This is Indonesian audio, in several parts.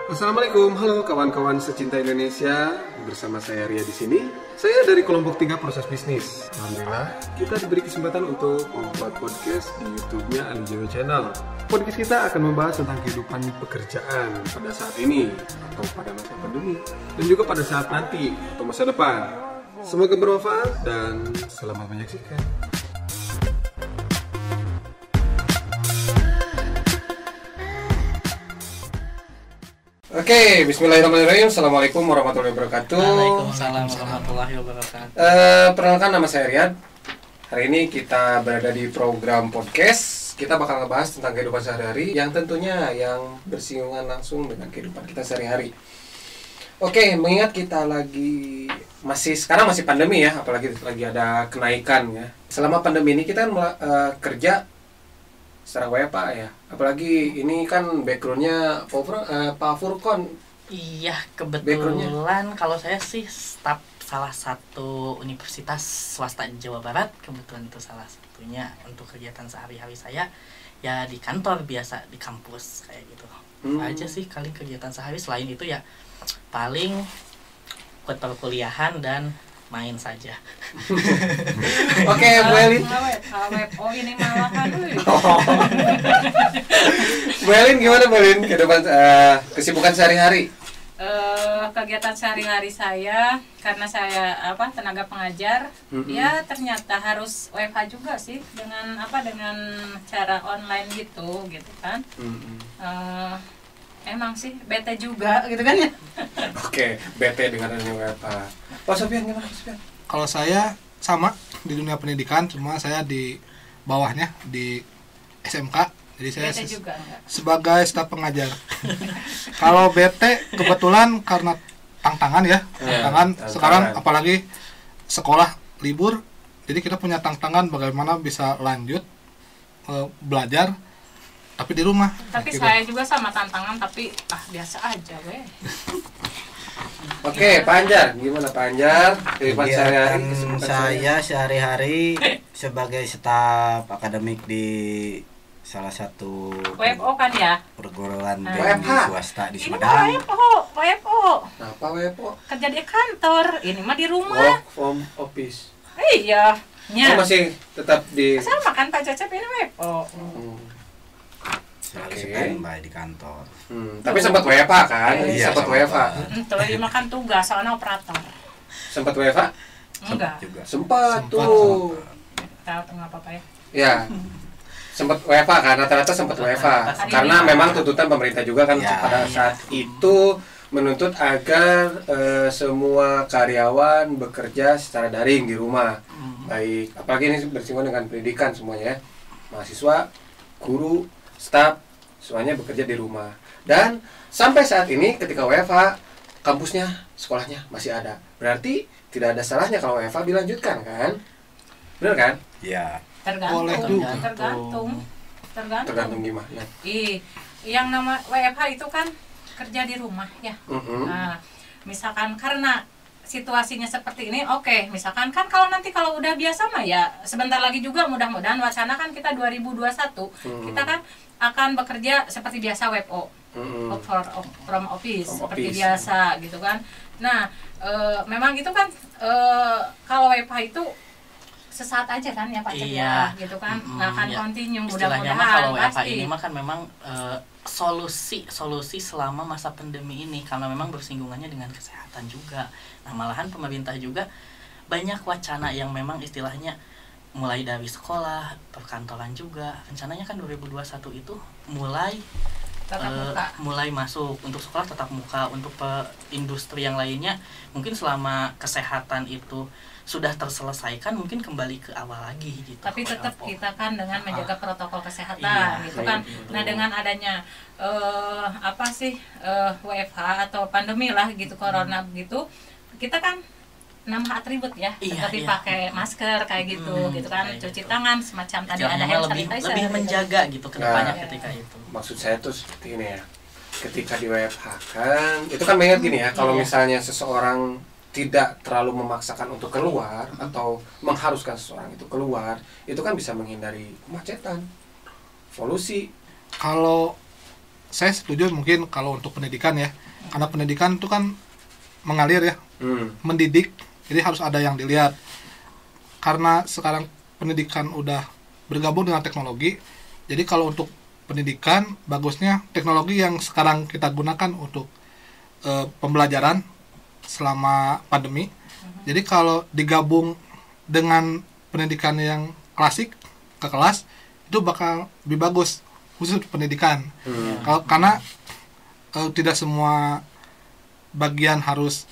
Assalamualaikum, halo kawan-kawan secinta Indonesia. Bersama saya Ria di sini. Saya dari kelompok 3 proses bisnis. Alhamdulillah, kita diberi kesempatan untuk membuat podcast di YouTube-nya Alijawa Channel. Podcast kita akan membahas tentang kehidupan pekerjaan pada saat ini atau pada masa pandemi dan juga pada saat nanti atau masa depan. Semoga bermanfaat dan selamat menyaksikan. Oke, bismillahirrahmanirrahim. Assalamualaikum warahmatullahi wabarakatuh. Waalaikumsalam warahmatullahi wabarakatuh. Perkenalkan, nama saya Riyad. Hari ini kita berada di program podcast. Kita bakal ngebahas tentang kehidupan sehari-hari yang tentunya yang bersinggungan langsung dengan kehidupan kita sehari-hari. Oke, mengingat kita sekarang masih pandemi ya, apalagi lagi ada kenaikan ya. Selama pandemi ini kita kerja secara WFH ya, apalagi ini kan backgroundnya Pak Furkon. Iya, kebetulan kalau saya sih staf salah satu universitas swasta di Jawa Barat. Kebetulan itu salah satunya untuk kegiatan sehari-hari saya ya di kantor biasa, di kampus kayak gitu. Aja sih kali kegiatan sehari. Selain itu ya paling buat perkuliahan dan main saja. Oke, Bu Elin. Oh, ini malahan. Bu Elin, gimana Bu Elin kehidupan kesibukan sehari-hari? Kegiatan sehari-hari saya karena saya tenaga pengajar, ya ternyata harus WFH juga sih dengan cara online gitu kan. Emang sih bete juga gitu kan ya. Oke, bete dengan adanya WFH. Pak Sofian gimana, Pak Sofian? Kalau saya sama di dunia pendidikan, cuma saya di bawahnya di SMK. Jadi saya Bete juga enggak? sebagai staf pengajar. Kalau bete kebetulan karena tantangan ya, tantangan sekarang apalagi sekolah libur, jadi kita punya tantangan bagaimana bisa lanjut belajar tapi di rumah. Tapi gitu. saya juga sama tantangan, tapi biasa aja weh. Oke, Pak Anjar, gimana Pak Anjar? Kehidupan sehari-hari, kesibukan saya sehari-hari sebagai staf akademik di salah satu WFO kan ya? perguruan WFH. tinggi swasta di Ini mah Sumedang. WFO. Apa WFO? Kerja di kantor, ini mah di rumah. Work from office. Iya. Oh, masih tetap di... Sama kan Pak Cecep ini WFO. Selalu Oke. standby di kantor. Tapi sempat WFH kan? Iya, Sempat sempat. WFH. Tuh lagi makan tugas soalnya operator. Sempat WFH? Enggak. Juga. Sempat tuh. Tahu nggak apa-apa ya. Ya. Sempat WFH kan, rata-rata sempat WFH. Rata-rata. Karena memang tuntutan pemerintah juga kan Ya. pada saat itu menuntut agar semua karyawan bekerja secara daring di rumah. Baik, apalagi ini bersinggungan dengan pendidikan semuanya ya. Mahasiswa, guru, staf, semuanya bekerja di rumah. Dan sampai saat ini ketika WFH, kampusnya, sekolahnya masih ada. Berarti tidak ada salahnya kalau WFH dilanjutkan kan? Benar kan? Ya. Boleh juga. Tergantung gimana. Ya. Yang nama WFH itu kan kerja di rumah ya. Nah, misalkan karena situasinya seperti ini, oke, misalkan kan kalau udah biasa mah ya sebentar lagi juga mudah-mudahan wacana kan kita 2021 kita kan akan bekerja seperti biasa WFO, work from office seperti biasa gitu kan. Nah, memang itu kan kalau WFH itu sesaat aja kan ya Pak Cek Iya. gitu kan, nggak akan Ya. continue Istilahnya mah mudah-mudahan kalau WFH pasti. ini mah kan memang solusi selama masa pandemi ini, karena memang bersinggungannya dengan kesehatan juga. Nah, malahan pemerintah juga banyak wacana yang memang istilahnya mulai dari sekolah, perkantoran juga. Rencananya kan 2021 itu mulai Tatap muka. mulai masuk. Untuk sekolah tetap muka, untuk industri yang lainnya mungkin selama kesehatan itu sudah terselesaikan mungkin kembali ke awal lagi gitu. Tapi tetap kita kan dengan menjaga protokol kesehatan Iya, gitu kan. gitu. Nah, dengan adanya WFH atau pandemi lah gitu, corona gitu, kita kan nambah atribut ya, Iya, seperti iya. pakai masker kayak gitu gitu kan, kayak cuci gitu. tangan semacam tadi Yang ada memang hand lebih sanitizer lebih gitu. menjaga gitu ke depannya Nah. ketika itu. Maksud saya tuh seperti ini ya. Ketika di WFH kan, itu kan mengingat gini ya, kalau Iya. misalnya seseorang tidak terlalu memaksakan untuk keluar atau mengharuskan seseorang itu keluar, itu kan bisa menghindari kemacetan, polusi. Kalau saya setuju mungkin kalau untuk pendidikan ya, karena pendidikan itu kan mengalir ya, mendidik, jadi harus ada yang dilihat. Karena sekarang pendidikan udah bergabung dengan teknologi, jadi kalau untuk pendidikan bagusnya teknologi yang sekarang kita gunakan untuk pembelajaran selama pandemi. Jadi kalau digabung dengan pendidikan yang klasik ke kelas, itu bakal lebih bagus khusus pendidikan. Karena tidak semua bagian harus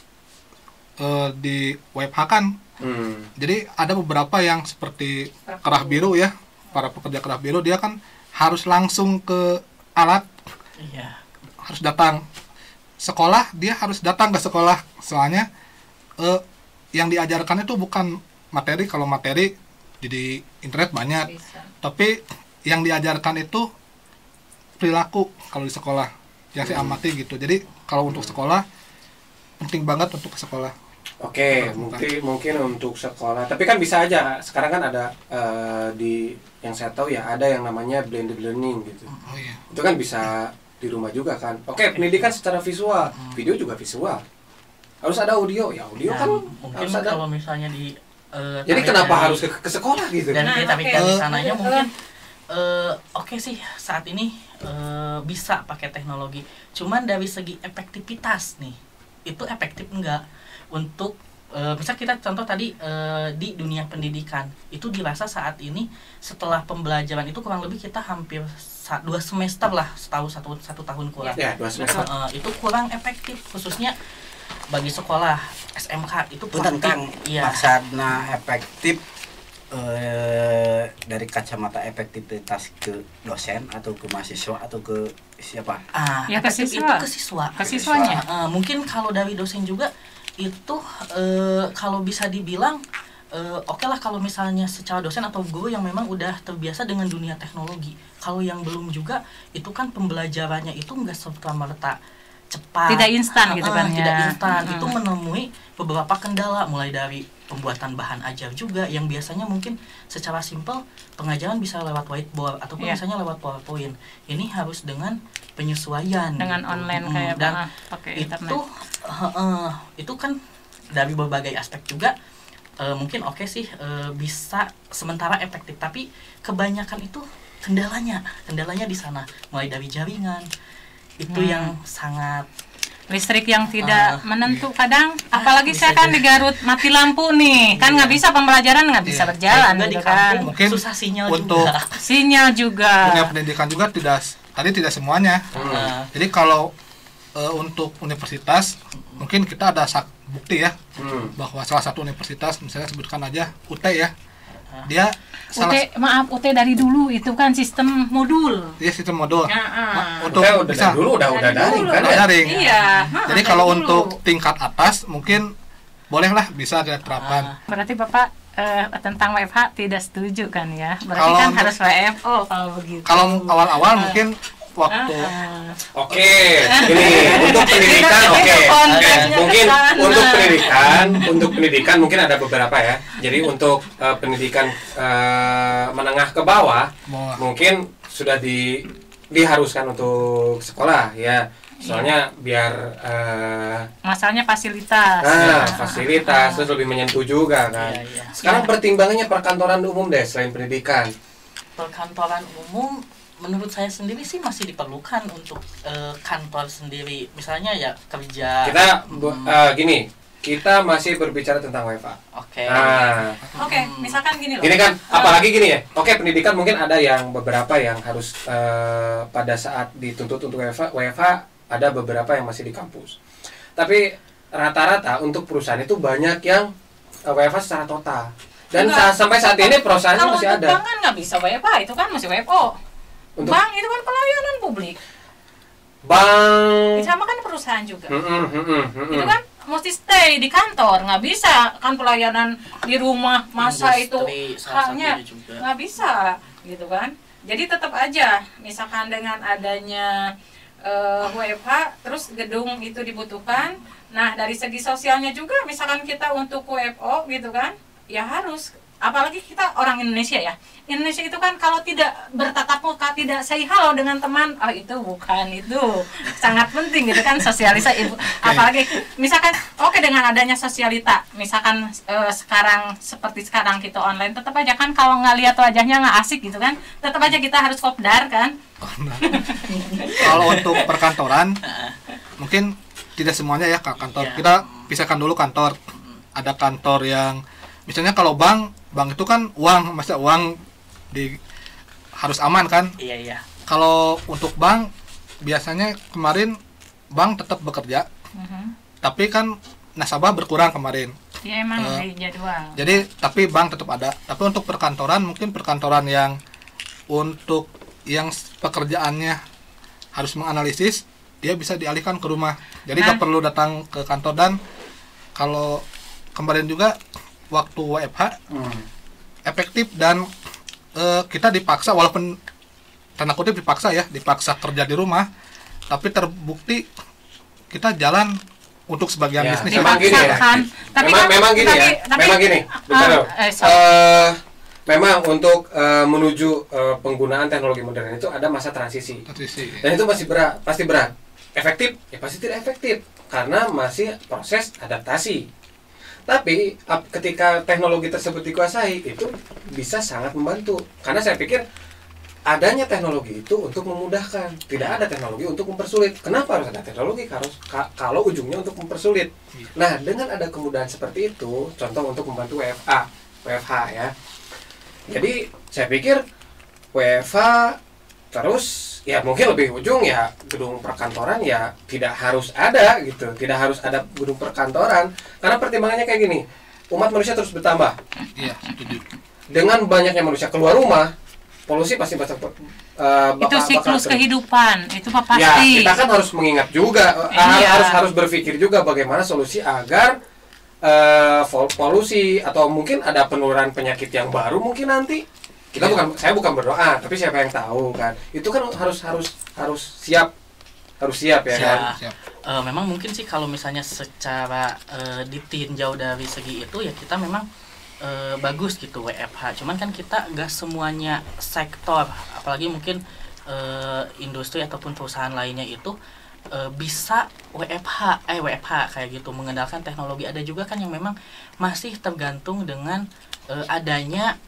di WFH kan. Jadi ada beberapa yang seperti kerah biru ya, para pekerja kerah biru dia kan harus langsung ke alat, harus datang sekolah, dia harus datang ke sekolah, soalnya yang diajarkan itu bukan materi. Kalau materi di internet banyak, tapi yang diajarkan itu perilaku kalau di sekolah yang saya amati gitu. Jadi kalau untuk sekolah penting banget untuk ke sekolah. Oke, mungkin untuk sekolah. Tapi kan bisa aja. Sekarang kan ada di yang saya tahu ya, ada yang namanya blended learning gitu. Oh iya. Itu kan bisa di rumah juga kan. Oke, pendidikan secara visual, video juga visual. Harus ada audio, ya audio kan mungkin harus ada. kalau misalnya di Jadi kenapa harus ke sekolah gitu? Dan kita pikir di sananya mungkin oke sih saat ini bisa pakai teknologi. Cuman dari segi efektivitas nih, itu efektif enggak untuk misal kita contoh tadi di dunia pendidikan itu dirasa saat ini setelah pembelajaran itu kurang lebih kita hampir 2 semester lah, satu tahun kurang. Ya, 2 semester. Itu kurang efektif khususnya bagi sekolah SMK itu Punten Kang, iya. maksudna efektif dari kacamata efektivitas ke dosen atau ke mahasiswa atau ke siapa? Ya, ke efektif siswa. itu ke siswa. Ke siswanya. Mungkin kalau dari dosen juga itu kalau bisa dibilang oke lah kalau misalnya secara dosen atau guru yang memang udah terbiasa dengan dunia teknologi. Kalau yang belum juga itu kan pembelajarannya itu nggak serta-merta cepat, Tidak instan gitu kan ya. Tidak instan. Itu menemui beberapa kendala, mulai dari pembuatan bahan ajar juga yang biasanya mungkin secara simpel pengajaran bisa lewat whiteboard ataupun misalnya lewat PowerPoint. Ini harus dengan penyesuaian dengan gitu. online kayak Dan pakai internet. Itu kan dari berbagai aspek juga mungkin oke sih bisa sementara efektif, tapi kebanyakan itu kendalanya di sana, mulai dari jaringan itu yang sangat listrik yang tidak menentu kadang, apalagi saya kan di Garut mati lampu nih, kan nggak bisa pembelajaran, nggak bisa berjalan juga gitu di kan. kampung Mungkin susah sinyal untuk juga. Sinyal juga. Dunia pendidikan juga tidak semuanya. Jadi kalau untuk universitas mungkin kita ada bukti ya bahwa salah satu universitas, misalnya sebutkan aja UT ya, dia UT dari dulu itu kan sistem modul. Dia sistem modul. Untuk bisa dulu udah daring kan ya? Daring. Iya. Jadi kalau untuk tingkat atas mungkin bolehlah bisa diterapkan. Berarti Bapak tentang WFH tidak setuju kan ya? Berarti Kalau kan untuk- harus WFO kalau begitu. Kalau awal-awal mungkin waktu Oke, ini untuk pendidikan mungkin untuk pendidikan mungkin ada beberapa ya. Jadi untuk pendidikan menengah ke bawah mungkin sudah diharuskan untuk sekolah ya. Soalnya biar masalahnya fasilitas. fasilitas terus lebih menyentuh juga kan. Sekarang pertimbangannya perkantoran umum deh selain pendidikan. Perkantoran umum menurut saya sendiri sih masih diperlukan untuk kantor sendiri, misalnya ya kerja. Kita gini, kita masih berbicara tentang WFA. Oke. Oke, misalkan gini loh. Ini kan apalagi gini ya. Oke, pendidikan mungkin ada yang beberapa yang harus pada saat dituntut untuk WFA ada beberapa yang masih di kampus. Tapi rata-rata untuk perusahaan itu banyak yang WFA secara total. Dan sampai saat ini perusahaannya masih ada. Kalau kan nggak bisa WFA, itu kan masih WFO. Bank itu kan pelayanan publik. Bank. Sama kan perusahaan juga. Itu kan mesti stay di kantor, nggak bisa kan pelayanan di rumah masa Industri, itu hanya nggak bisa gitu kan. Jadi tetap aja misalkan dengan adanya WFH terus gedung itu dibutuhkan. Nah dari segi sosialnya juga misalkan kita untuk WFO gitu kan, ya harus apalagi kita orang Indonesia ya. Indonesia itu kan kalau tidak bertatap muka, tidak say halo dengan teman, itu sangat penting gitu kan, sosialisasi. Apalagi misalkan dengan adanya sosialita, misalkan seperti sekarang kita online, tetap aja kan kalau nggak lihat wajahnya nggak asik gitu kan, tetap aja kita harus kopdar kan. Kalau untuk perkantoran mungkin tidak semuanya ya Kak, kantor. Kita pisahkan dulu kantor. Ada kantor yang misalnya kalau bank itu kan masa uang harus aman kan? Iya. Kalau untuk bank biasanya kemarin bank tetap bekerja, tapi kan nasabah berkurang kemarin. Iya emang dari jadwal. Jadi tapi bank tetap ada. Tapi untuk perkantoran mungkin perkantoran yang untuk yang pekerjaannya harus menganalisis, dia bisa dialihkan ke rumah. Jadi nggak perlu datang ke kantor. Dan kalau kemarin juga waktu WFH efektif dan kita dipaksa, walaupun tanda kutip dipaksa kerja di rumah, tapi terbukti kita jalan untuk sebagian bisnis. Memang gini ya. Memang gini. Memang untuk menuju penggunaan teknologi modern itu ada masa transisi. Dan itu pasti berat. Efektif? Ya pasti tidak efektif karena masih proses adaptasi. Tapi ketika teknologi tersebut dikuasai, itu bisa sangat membantu. Karena saya pikir adanya teknologi itu untuk memudahkan. Tidak ada teknologi untuk mempersulit. Kenapa harus ada teknologi? Kalau ujungnya untuk mempersulit. Nah, dengan ada kemudahan seperti itu, contoh untuk membantu WFH ya. Jadi saya pikir WFH terus ya mungkin lebih ujung ya gedung perkantoran ya tidak harus ada gitu, tidak harus ada gedung perkantoran karena pertimbangannya kayak gini, umat manusia terus bertambah. Iya, setuju. Dengan banyaknya manusia keluar rumah, polusi pasti bakal itu siklus kehidupan, itu pasti. Ya, kita kan harus mengingat juga, harus berpikir juga bagaimana solusi agar polusi atau mungkin ada penurunan penyakit yang baru mungkin nanti. Saya bukan berdoa, tapi siapa yang tahu kan. Itu kan harus siap ya kan. Memang mungkin sih kalau misalnya secara ditinjau dari segi itu ya kita memang bagus gitu WFH. Cuman kan kita nggak semuanya sektor, apalagi mungkin industri ataupun perusahaan lainnya itu bisa WFH kayak gitu, mengandalkan teknologi. Ada juga kan yang memang masih tergantung dengan adanya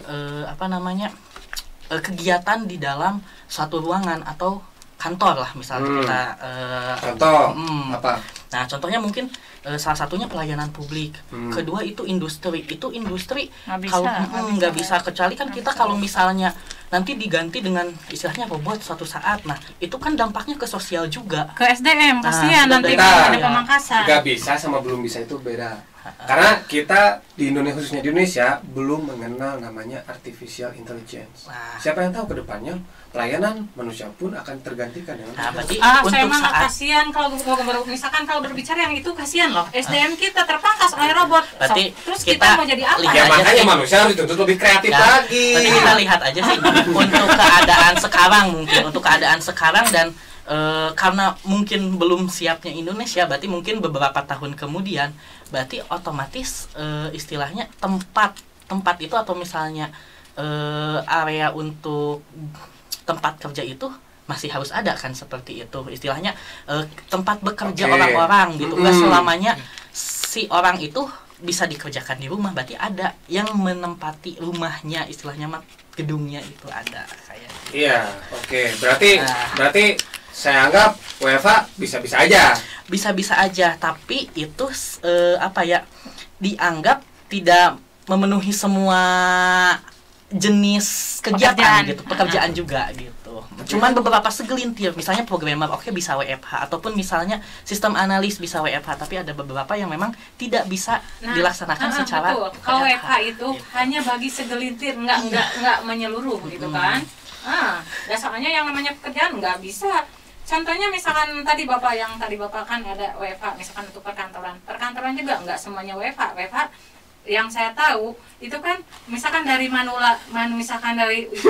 kegiatan di dalam suatu ruangan atau kantor lah misalnya kita contoh apa? Nah contohnya mungkin salah satunya pelayanan publik, kedua itu industri kalau nggak bisa kecuali kan kita kalau misalnya nanti diganti dengan istilahnya robot suatu saat, nah itu kan dampaknya ke sosial juga, ke SDM kasihan nanti ada pemangkasan. Nggak bisa sama belum bisa itu beda. Karena kita di Indonesia, khususnya di Indonesia, belum mengenal namanya artificial intelligence. Siapa yang tahu ke depannya pelayanan manusia pun akan tergantikan dengan saya emang kasihan kalau misalkan kalau berbicara yang itu kasihan loh. SDM kita terpangkas oleh robot. Terus kita mau jadi apa? Ya makanya manusia harus dituntut lebih kreatif lagi. Berarti kita lihat aja sih untuk keadaan sekarang dan karena mungkin belum siapnya Indonesia, berarti mungkin beberapa tahun kemudian, berarti otomatis istilahnya tempat itu atau misalnya area untuk tempat kerja itu masih harus ada kan, seperti itu istilahnya tempat bekerja orang-orang gitu. Nggak selamanya si orang itu bisa dikerjakan di rumah, berarti ada yang menempati rumahnya, istilahnya gedungnya itu ada kayak gitu. Iya, oke. Berarti saya anggap WFH bisa-bisa aja, tapi itu dianggap tidak memenuhi semua jenis kegiatan gitu, pekerjaan juga gitu. Cuman beberapa segelintir, misalnya programmer bisa WFH, ataupun misalnya sistem analis bisa WFH, tapi ada beberapa yang memang tidak bisa dilaksanakan secara betul. Kalau WFH itu hanya bagi segelintir, nggak menyeluruh gitu kan. Dasarnya yang namanya pekerjaan nggak bisa. Contohnya misalkan tadi bapak kan ada WFH, misalkan untuk perkantoran juga nggak semuanya WFH yang saya tahu itu kan misalkan dari misalkan dari itu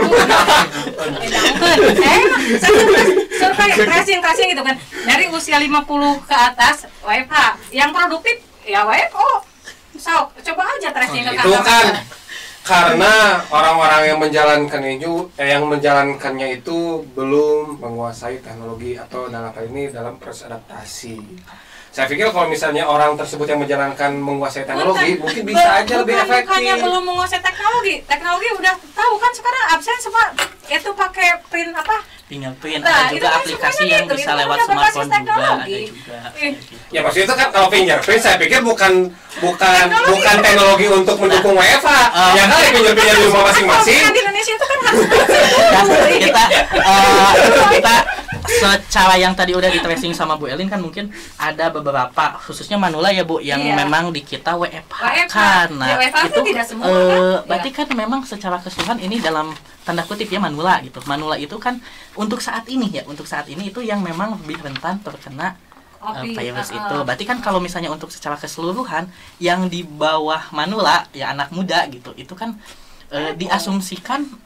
tracing gitu kan, dari usia 50 ke atas WFH, yang produktif ya WFO. Coba aja tracing ke kantor. karena orang-orang yang menjalankannya itu belum menguasai teknologi atau dalam hal ini dalam proses adaptasi. Saya pikir kalau misalnya orang tersebut yang menguasai teknologi, mungkin bisa aja lebih efektif. Bukannya belum menguasai teknologi udah tahu kan sekarang absen semua itu pakai print apa? Fingerprint, Nah, ada juga kan aplikasi semuanya yang gitu, bisa itu lewat udah berbasis smartphone juga, ada teknologi. juga. Gitu. Ya maksudnya itu kan kalau fingerprint saya pikir bukan teknologi untuk mendukung WFH. Ya kali fingerprintnya di rumah masing-masing. Di Indonesia itu kan harus kita secara yang tadi udah di tracing sama Bu Elin kan mungkin ada beberapa khususnya manula ya Bu yang memang di kita WFH kan. Nah, WFH itu tidak semua kan? berarti kan memang secara keseluruhan ini dalam tanda kutip ya manula gitu. Manula itu kan untuk saat ini itu yang memang lebih rentan terkena virus itu. Berarti kan kalau misalnya untuk secara keseluruhan yang di bawah manula ya anak muda gitu, itu kan diasumsikan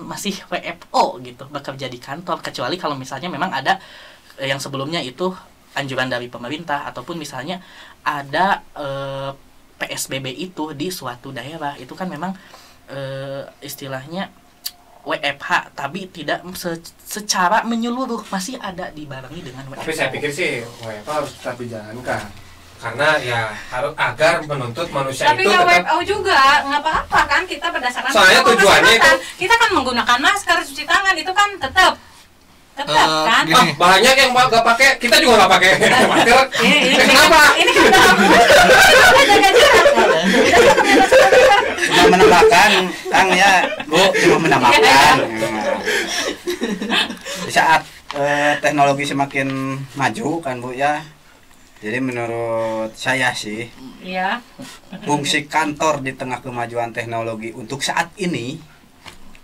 masih WFO gitu, bekerja di kantor, kecuali kalau misalnya memang ada yang sebelumnya itu anjuran dari pemerintah ataupun misalnya ada PSBB itu di suatu daerah, itu kan memang istilahnya WFH tapi tidak secara menyeluruh, masih ada dibarengi dengan WFH. Tapi saya pikir sih WFH harus tetap dijalankan karena ya harus agar menuntut manusia tapi itu nggak tetap. WFO juga nggak apa-apa kan, kita berdasarkan Soalnya tujuannya itu kita kan menggunakan masker, cuci tangan itu kan tetap kan. Gini. Banyak yang nggak pakai, kita juga nggak pakai masker. Kenapa? Ini kan jaga jarak. Cuma menambahkan, Kang ya, Bu, cuma menambahkan. Di saat teknologi semakin maju kan Bu ya. Jadi menurut saya sih, Iya. fungsi kantor di tengah kemajuan teknologi untuk saat ini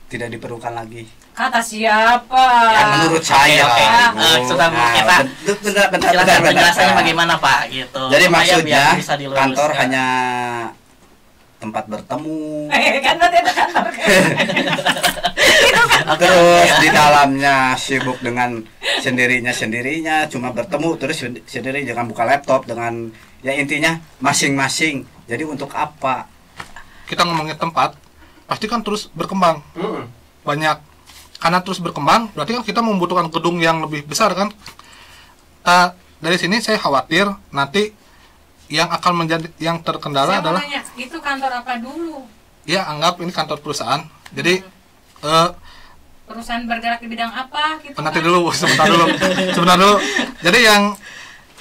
tidak diperlukan lagi. Kata siapa? Ya, menurut saya. Oke. Bu. Sudah Nah, kita bentar. silakan penjelasannya bagaimana Pak gitu. Jadi Supaya maksudnya biar bisa diluruskan. kantor hanya tempat bertemu. Kan berarti ada kantor. Terus di dalamnya sibuk dengan sendirinya, cuma bertemu terus sendiri, jangan buka laptop dengan ya intinya masing-masing. Jadi untuk apa? Kita ngomongin tempat, pasti kan terus berkembang. Banyak. Karena terus berkembang, berarti kan kita membutuhkan gedung yang lebih besar kan. Dari sini saya khawatir nanti yang akan menjadi yang terkendala Saya adalah nanya, itu kantor apa dulu? ya anggap ini kantor perusahaan. Jadi Perusahaan bergerak di bidang apa gitu nanti kan? dulu sebentar dulu. Jadi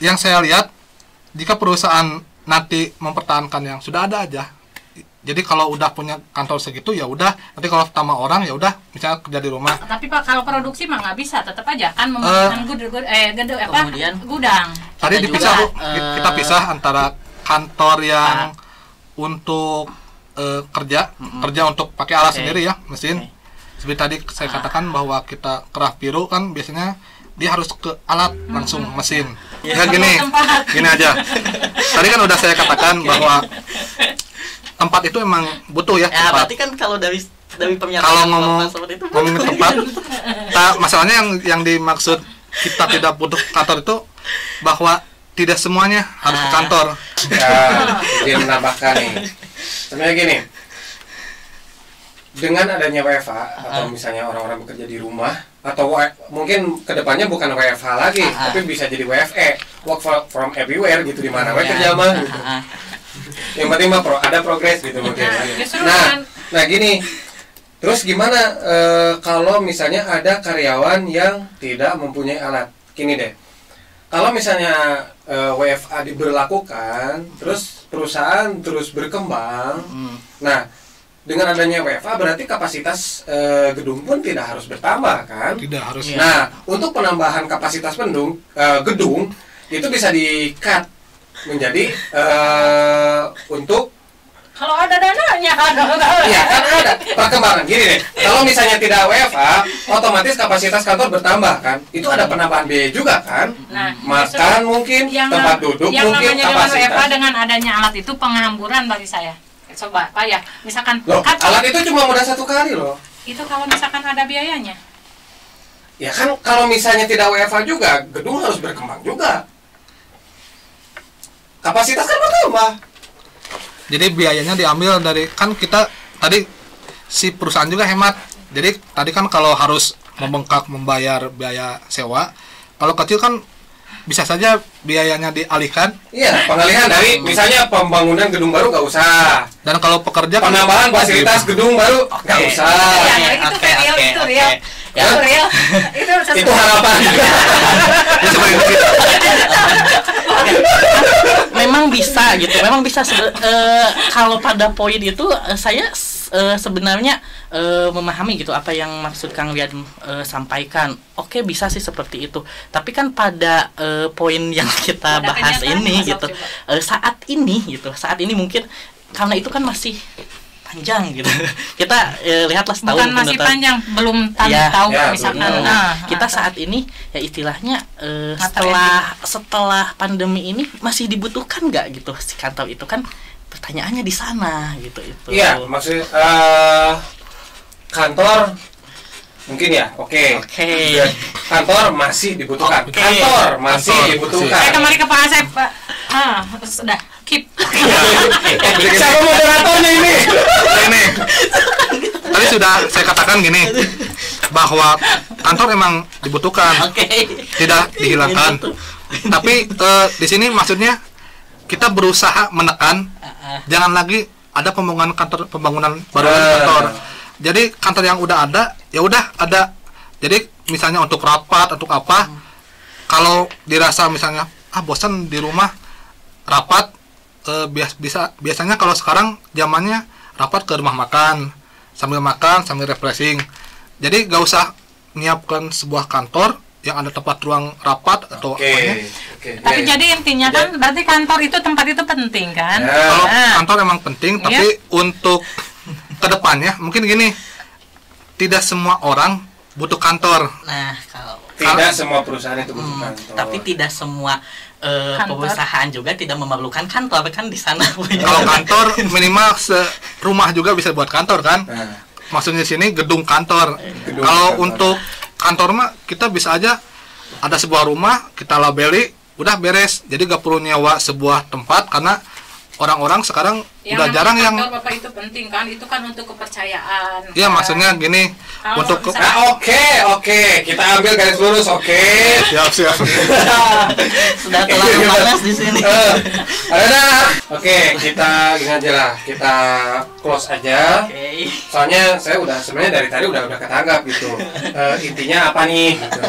yang saya lihat, jika perusahaan nanti mempertahankan yang sudah ada aja. Jadi kalau udah punya kantor segitu ya udah, nanti kalau tambah orang ya udah misalnya kerja di rumah. Tapi Pak, kalau produksi mah nggak bisa, tetap aja kan membutuhkan gudang. Tadi Kita dipisah juga, Bu, kita pisah antara kantor yang untuk kerja untuk pakai alat sendiri ya, mesin. Seperti tadi saya katakan bahwa kita kerah biru kan biasanya dia harus ke alat langsung mesin. Ya gini aja. Tadi kan udah saya katakan bahwa tempat itu emang butuh ya. Ya, tempat. berarti kan kalau dari pernyataan Kalau Bapak seperti itu ngomongin tempat, masalahnya yang dimaksud kita tidak butuh kantor itu bahwa tidak semuanya harus ke kantor. Ya, dia menambahkan nih. Sebenarnya gini, dengan adanya WFH atau misalnya orang-orang bekerja di rumah atau mungkin kedepannya bukan WFH lagi, tapi bisa jadi WFE, work from everywhere gitu, di mana kerja mah gitu. Yang penting mah ada progres gitu mungkin. Nah gini, terus gimana kalau misalnya ada karyawan yang tidak mempunyai alat? Gini deh, kalau misalnya WFA diberlakukan, terus perusahaan terus berkembang, nah dengan adanya WFA berarti kapasitas gedung pun tidak harus bertambah kan? Tidak harus. Nah untuk penambahan kapasitas gedung itu bisa di-cut menjadi untuk kalau ada dananya iya kan ada perkembangan gini deh, kalau misalnya tidak WFA otomatis kapasitas kantor bertambah kan, itu ada penambahan biaya juga kan, makan mungkin, tempat duduk mungkin, kapasitas. WFA dengan adanya alat itu penghamburan bagi saya. Coba Pak ya, misalkan loh, alat itu cuma modal 1 kali loh. Itu kalau misalkan ada biayanya. Ya kan kalau misalnya tidak WFA juga gedung harus berkembang juga, kapasitas kan bertambah. Jadi biayanya diambil dari, kan kita tadi si perusahaan juga hemat. Jadi tadi kan kalau harus membengkak membayar biaya sewa, kalau kecil kan bisa saja biayanya dialihkan. Iya, pengalihan dari misalnya pembangunan gedung baru nggak usah. Dan kalau pekerja kan penambahan fasilitas gedung baru nggak usah. Ya, itu real. Itu harapan. Memang bisa gitu, memang bisa. Kalau pada poin itu saya sebenarnya memahami gitu apa yang maksud Kang Rian sampaikan. Oke, bisa sih seperti itu. Tapi kan pada poin yang kita bahas ini gitu, saat ini mungkin karena itu kan masih panjang gitu. Kita lihatlah setahun. Bukan masih panjang, belum tahu misalkan. Kita saat ini ya istilahnya setelah pandemi ini masih dibutuhkan nggak gitu si kantor itu kan? Pertanyaannya di sana gitu itu. Iya, maksud kantor mungkin ya, oke. Kantor masih dibutuhkan. Kantor masih dibutuhkan. Saya kembali ke Pak Asep, Pak. Sudah, keep. Siapa moderatornya ini? Ini. Tadi sudah saya katakan gini, bahwa kantor emang dibutuhkan, tidak dihilangkan. Tapi di sini maksudnya kita berusaha menekan, jangan lagi ada pembangunan baru kantor. Jadi kantor yang udah ada, ya udah ada. Jadi misalnya untuk rapat, untuk apa, kalau dirasa misalnya bosan di rumah rapat, biasanya kalau sekarang zamannya rapat ke rumah makan sambil refreshing. Jadi gak usah menyiapkan sebuah kantor yang ada tempat ruang rapat atau apanya. Tapi jadi intinya kan berarti kantor itu tempat itu penting kan? Kalau kantor emang penting, tapi untuk kedepannya mungkin gini, tidak semua orang butuh kantor. Nah, kalau tidak semua perusahaan itu butuh kantor. Tapi tidak semua perusahaan juga tidak memerlukan kantor kan di sana. Kalau kantor minimal rumah juga bisa buat kantor kan? Maksudnya sini gedung kantor. Kalau untuk kantor mah kita bisa aja ada sebuah rumah kita labeli udah beres. Jadi gak perlu nyewa sebuah tempat karena orang-orang sekarang udah jarang yang Bapak itu penting kan, itu kan untuk kepercayaan. Iya, maksudnya gini, kalau untuk oke, kita ambil garis lurus, siap. Sudah terlalu panas di sini. Oke, kita gini aja lah, kita close aja. Soalnya saya sebenarnya dari tadi udah ketanggap gitu. Intinya apa nih? Gitu.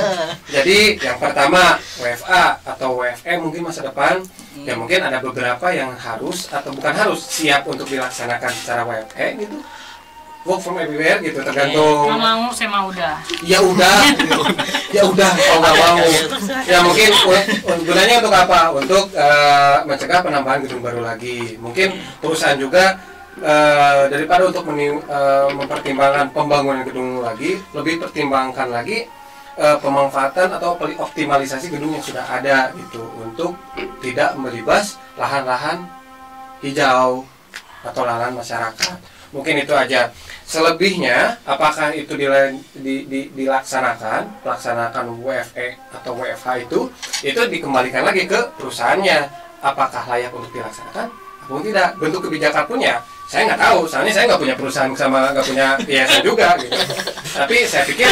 Jadi yang pertama WFA atau WFE mungkin masa depan, ya mungkin ada beberapa yang harus atau bukan harus siap untuk dilaksanakan secara WFE gitu, work from everywhere gitu, tergantung. Nggak mau, saya mau udah. Ya udah kalau nggak mau. Ya mungkin gunanya untuk apa? Untuk mencegah penambahan gedung baru lagi. Mungkin perusahaan juga daripada untuk mempertimbangkan pembangunan gedung lagi, lebih pertimbangkan lagi pemanfaatan atau optimalisasi gedung yang sudah ada gitu, untuk tidak melibas lahan-lahan hijau atau lahan masyarakat. Mungkin itu aja. Selebihnya apakah itu dilaksanakan WFE atau WFH itu dikembalikan lagi ke perusahaannya, apakah layak untuk dilaksanakan atau tidak. Bentuk kebijakan punya saya nggak tahu, soalnya saya nggak punya perusahaan sama nggak punya yayasan juga gitu. Tapi saya pikir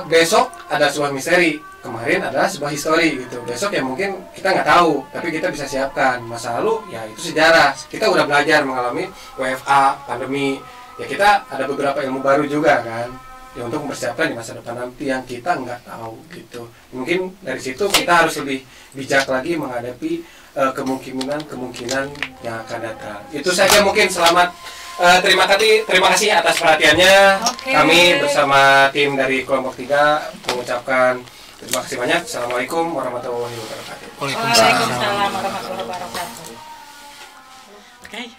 besok ada sebuah misteri, kemarin adalah sebuah histori gitu. Besok ya mungkin kita nggak tahu, tapi kita bisa siapkan. Masa lalu ya itu sejarah. Kita udah belajar mengalami WFA, pandemi. Ya kita ada beberapa ilmu baru juga kan, ya untuk mempersiapkan di masa depan nanti yang kita nggak tahu gitu. Mungkin dari situ kita harus lebih bijak lagi menghadapi kemungkinan yang akan datang. Itu saja mungkin. Selamat. Terima kasih atas perhatiannya. Kami bersama tim dari kelompok 3 mengucapkan terima kasih banyak. Assalamualaikum warahmatullahi wabarakatuh. Waalaikumsalam warahmatullahi wabarakatuh. Oke.